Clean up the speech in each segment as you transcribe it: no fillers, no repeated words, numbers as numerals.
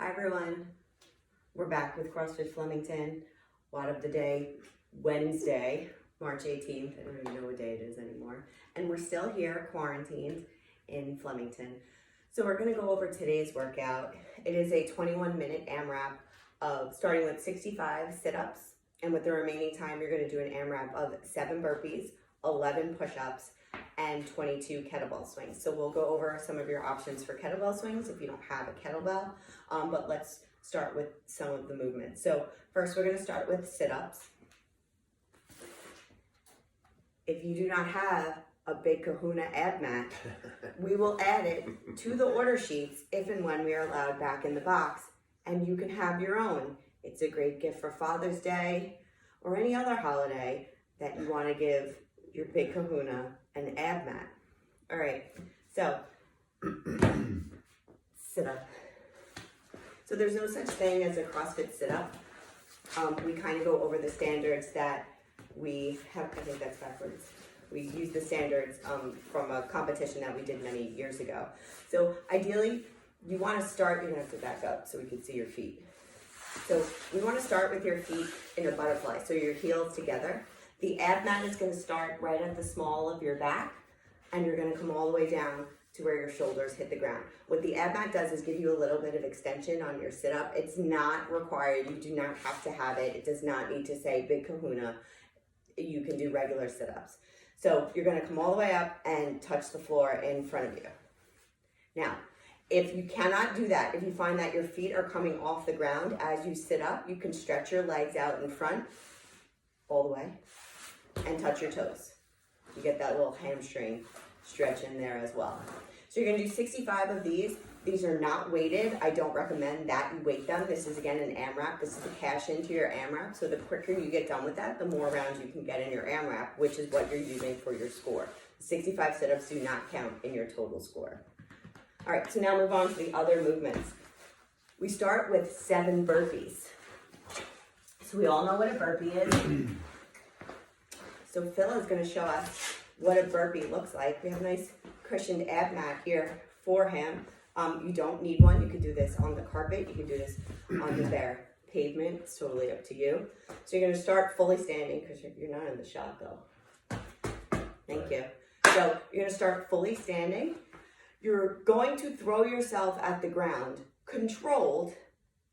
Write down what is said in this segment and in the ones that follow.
Hi everyone, we're back with CrossFit Flemington. WoD of the day, Wednesday, March 18th. I don't even know what day it is anymore. And we're still here quarantined in Flemington. So we're gonna go over today's workout. It is a 21-minute AMRAP of starting with 65 sit-ups. And with the remaining time, you're gonna do an AMRAP of 7 burpees, 11 push-ups, and 22 kettlebell swings. So we'll go over some of your options for kettlebell swings if you don't have a kettlebell, but let's start with some of the movements. So first we're gonna start with sit-ups. If you do not have a big kahuna ab mat, we will add it to the order sheets if and when we are allowed back in the box, and you can have your own. It's a great gift for Father's Day or any other holiday that you wanna give your big kahuna an ab mat. All right, so sit up. So there's no such thing as a CrossFit sit up. We kind of go over the standards that we have. I think that's backwards. We use the standards from a competition that we did many years ago. So ideally, you want to start, you're gonna have to back up so we can see your feet. So we want to start with your feet in a butterfly, so your heels together. The ab mat is going to start right at the small of your back, and you're going to come all the way down to where your shoulders hit the ground. What the ab mat does is give you a little bit of extension on your sit-up. It's not required. You do not have to have it. It does not need to say big kahuna. You can do regular sit-ups. So you're going to come all the way up and touch the floor in front of you. Now, if you cannot do that, if you find that your feet are coming off the ground as you sit up, you can stretch your legs out in front all the way and touch your toes. You get that little hamstring stretch in there as well. So you're gonna do 65 of these. These are not weighted. I don't recommend that you weight them. This is again an AMRAP. This is to cash into your AMRAP. So the quicker you get done with that, the more rounds you can get in your AMRAP, which is what you're using for your score. 65 sit-ups do not count in your total score. All right, so now move on to the other movements. We start with 7 burpees. So we all know what a burpee is. So Phil is going to show us what a burpee looks like. We have a nice cushioned ab mat here for him. You don't need one. You could do this on the carpet. You can do this on the bare pavement. It's totally up to you. So you're going to start fully standing because you're not in the shot though. Thank you. So you're going to start fully standing. You're going to throw yourself at the ground, controlled,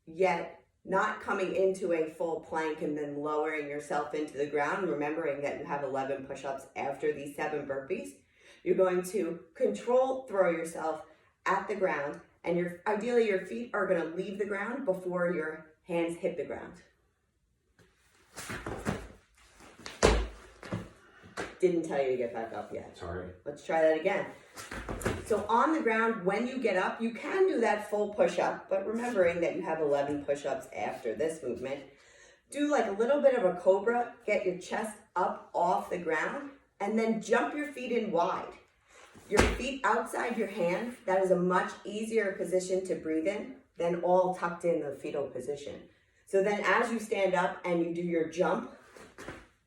yet not coming into a full plank and then lowering yourself into the ground, remembering that you have 11 push-ups after these 7 burpees. You're going to control throw yourself at the ground, and ideally your feet are going to leave the ground before your hands hit the ground. Didn't tell you to get back up yet. Sorry. Let's try that again. So on the ground, when you get up, you can do that full push-up, but remembering that you have 11 push-ups after this movement, do like a little bit of a cobra, get your chest up off the ground, and then jump your feet in wide. Your feet outside your hands, that is a much easier position to breathe in than all tucked in the fetal position. So then as you stand up and you do your jump,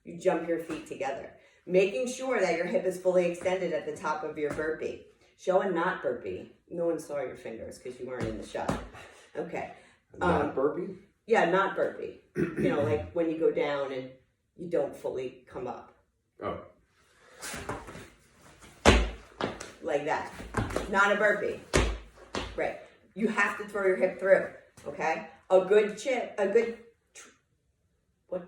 you jump your feet together, making sure that your hip is fully extended at the top of your burpee. Show a not burpee. No one saw your fingers because you weren't in the shot. Okay. Not burpee? Yeah, not burpee. You know, like when you go down and you don't fully come up. Oh. Like that. Not a burpee. Right. You have to throw your hip through. Okay?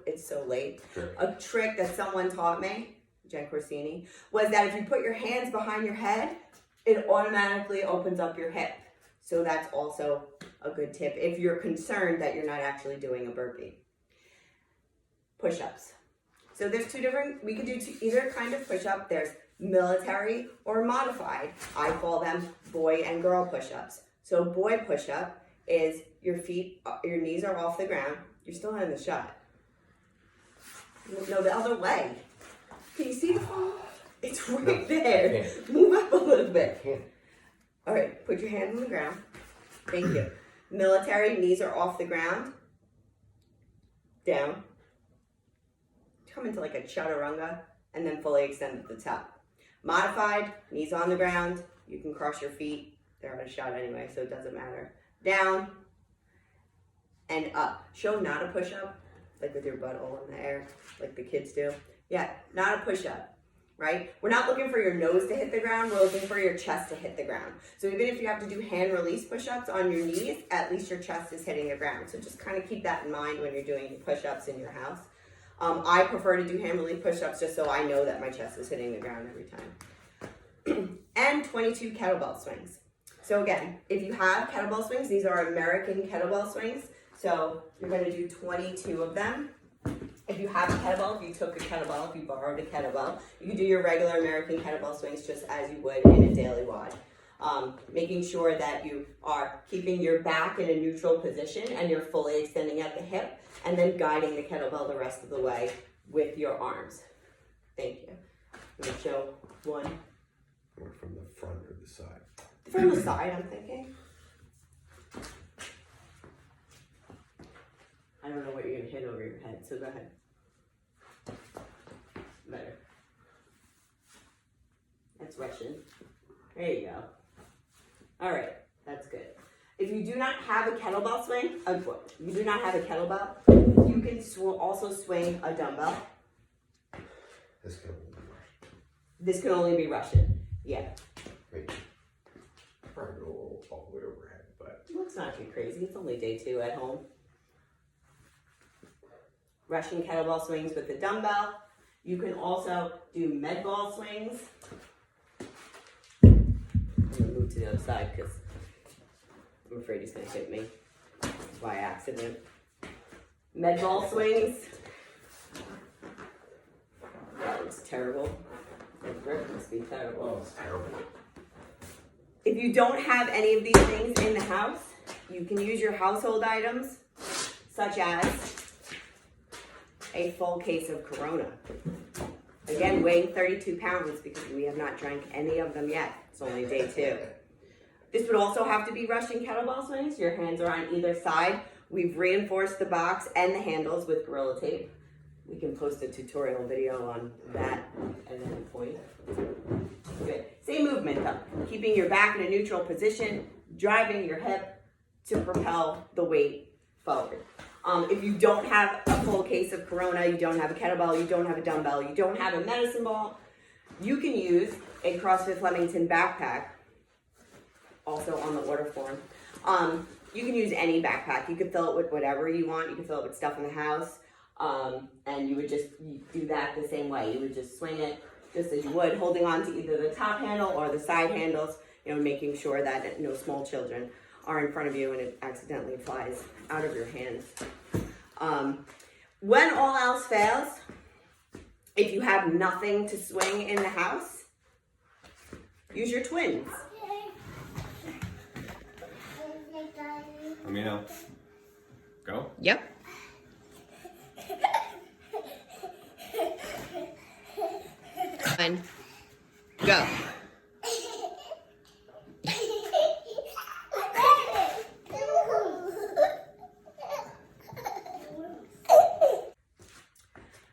It's so late. Sure. A trick that someone taught me, Jen Corsini, was that if you put your hands behind your head, it automatically opens up your hip. So that's also a good tip if you're concerned that you're not actually doing a burpee. Push-ups. So there's we could do either kind of push-up. There's military or modified. I call them boy and girl push-ups. So boy push-up is your knees are off the ground. You're still not in the shot. No, the other way. Can you see the phone? It's right there. Move up a little bit. All right, put your hands on the ground. Thank you. Military, knees are off the ground. Down. Come into like a chaturanga and then fully extend at the top. Modified, knees on the ground. You can cross your feet. They're out of shot anyway, so it doesn't matter. Down, and up. Show not a push-up, like with your butt all in the air, like the kids do. Yeah, not a push-up, right? We're not looking for your nose to hit the ground, we're looking for your chest to hit the ground. So even if you have to do hand release push-ups on your knees, at least your chest is hitting the ground. So just kind of keep that in mind when you're doing push-ups in your house. I prefer to do hand release push-ups just so I know that my chest is hitting the ground every time. And 22 kettlebell swings. So again, if you have kettlebell swings, these are American kettlebell swings. So you're gonna do 22 of them. If you have a kettlebell, if you took a kettlebell, if you borrowed a kettlebell, you can do your regular American kettlebell swings just as you would in a daily WoD. Making sure that you are keeping your back in a neutral position and you're fully extending at the hip, and then guiding the kettlebell the rest of the way with your arms. Thank you. I'm gonna show one. Or from the front or the side? From the side, I'm thinking. I don't know what you're gonna hit over your head, so go ahead. Better. That's Russian. There you go. All right, that's good. If you do not have a kettlebell swing, you do not have a kettlebell, you can also swing a dumbbell. This can only be Russian. This can only be Russian, yeah. Wait, probably go all the way overhead, but. Let's not get crazy, it's only day 2 at home. Russian kettlebell swings with the dumbbell. You can also do med ball swings. I'm gonna move to the other side because I'm afraid he's gonna hit me by accident. Med ball swings. That looks terrible. The grip must be terrible. Oh, it's terrible. If you don't have any of these things in the house, you can use your household items, such as a full case of Corona. Again, weighing 32 pounds because we have not drank any of them yet. It's only day 2. This would also have to be Russian kettlebell swings. Your hands are on either side. We've reinforced the box and the handles with Gorilla Tape. We can post a tutorial video on that and then point. Good. Same movement though. Keeping your back in a neutral position, driving your hip to propel the weight forward. If you don't have a full case of Corona, you don't have a kettlebell, you don't have a dumbbell, you don't have a medicine ball, you can use a CrossFit Flemington backpack, also on the order form. You can use any backpack. You can fill it with whatever you want. You can fill it with stuff in the house. And you would just do that the same way. You would just swing it just as you would, holding on to either the top handle or the side handles, making sure that no small children are in front of you and it accidentally flies out of your hands. When all else fails, if you have nothing to swing in the house, use your twins. Let me know. Go? Yep. And go.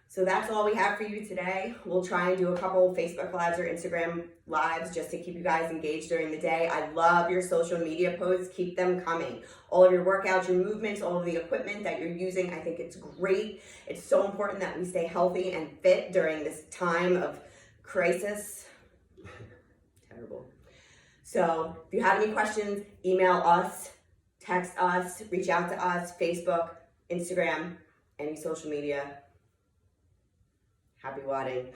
So that's all we have for you today. We'll try and do a couple Facebook Lives or Instagram Lives just to keep you guys engaged during the day. I love your social media posts. Keep them coming. All of your workouts, your movements, all of the equipment that you're using, I think it's great. It's so important that we stay healthy and fit during this time of crisis. Terrible. So if you have any questions, email us, text us, reach out to us, Facebook, Instagram, any social media. Happy WoDing.